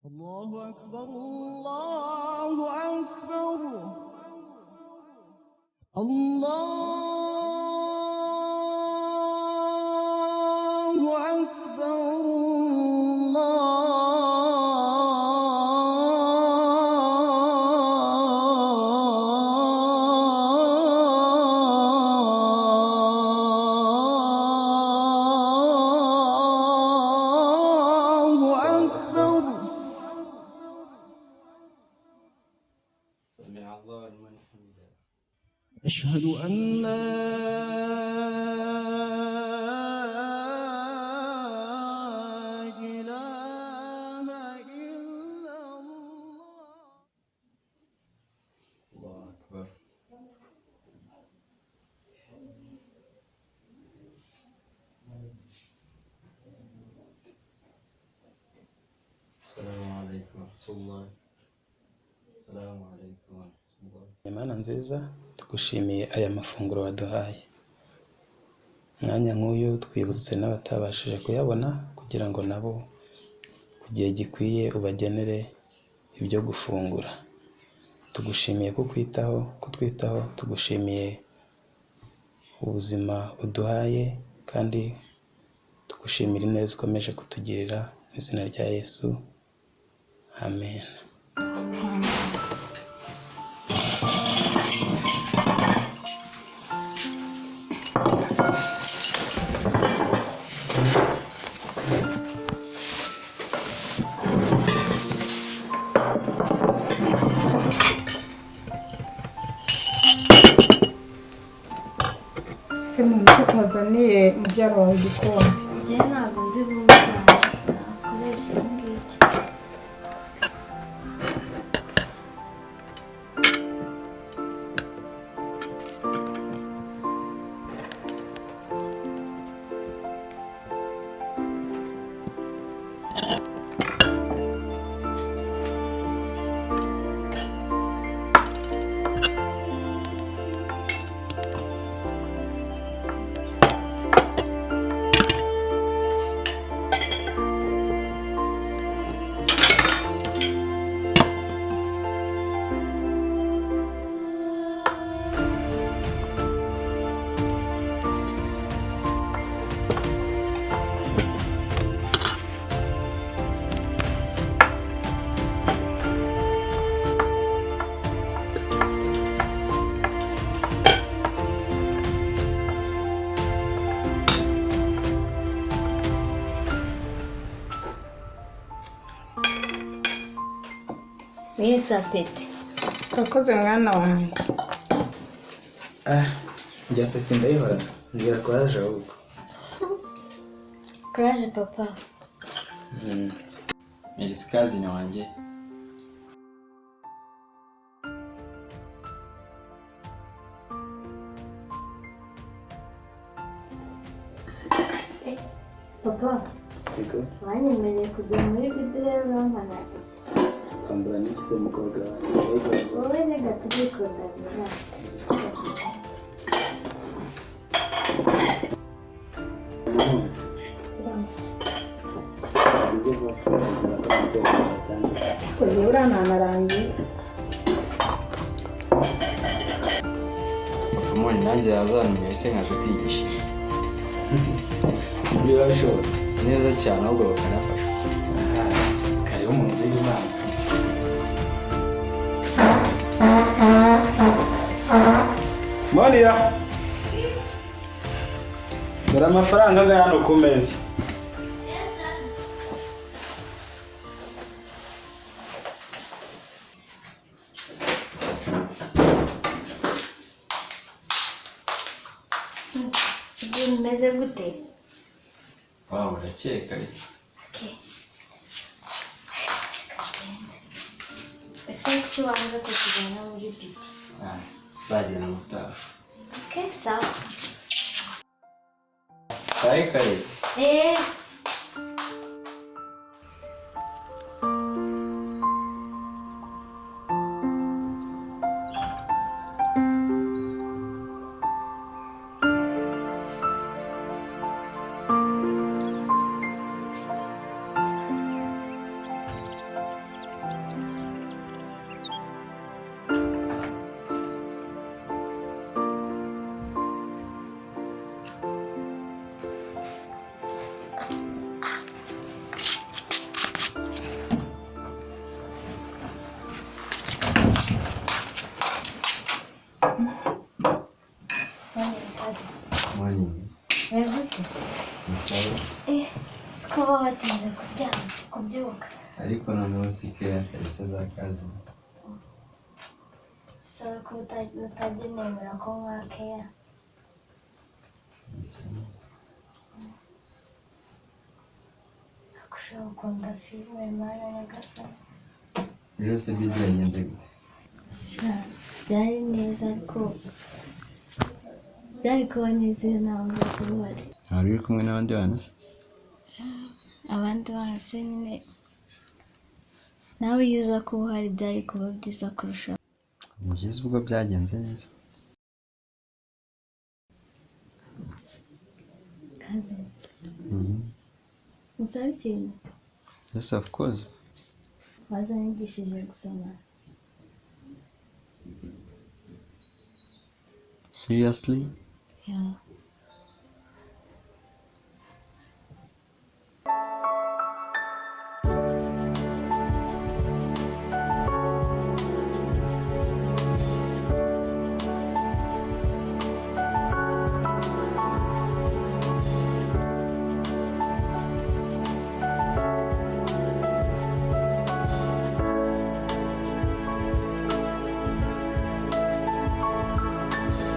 الله أكبر الله أكبر الله أكبر أشهد أن لا إله إلا الله. الله أكبر. السلام عليكم ورحمة الله. السلام عليكم ورحمة الله. Imana nziza, tugushimiye aya mafunguro waduhaye. Mwanya nk'uyu twibutse n'abatabashije kuyabona kugira ngo nabo ku gihe gikwiye ubagenere ibyo gufungura. Tugushimiye kutwitaho, tugushimiye ubuzima uduhaye kandi tugushimira ineza ukomeje kutugirira mu izina rya Yesu. Amen. Se muntu utazaniye mubyaro wawe igikoni. Njye ntabwo ndi bumujyane nakoresha iki ngiki. Mwese apeti. Urakoze mwana wanjye. Njya apeti ndayihora. Mbwira courage ahubwo. Courage papa. Merci kazini wanjye. Papa. Yego. Wanyemereye kujya muri Butare urambana iki? Kwambura n'iki se mukobwa wanjye? Wowe ni gatubiko ndabira. Kugira urananarangiye. Umwana nanjye yazantumye se nkaza kwigishiriza. Muri bashobora neza cyane ahubwo bakanafasha. Karibu mu nzu y'Imana. Maria. Dore amafaranga angana hano ku meza. Bimeze gute? Wow, urakeye kabisa. Okay. Ese kuki wanza kutujyana muri biti? Uzagera mutaha. Okay, sawa. Kare. Morning. Wegute? Ni sawa? Siko baba batinze kubyuka. Ariko noneho sike kabisa za kazi. Sawa ko utajya nemera ko mwakeya. Akushaka ukunda filime mana nyagasani. Byose byagenze gute? Byari neza ariko byari kuba neza iyo ntawe nza kuba uhari. Wari uri kumwe n'abandi bana se? Abandi bana se nyine nawe iyo uza kuba uhari byari kuba byiza kurushaho. Ni byiza ubwo byagenze neza. Kaze. Usaba ikintu? Yes, of course. Wazanyigishije gusoma. Seriously? Yeah.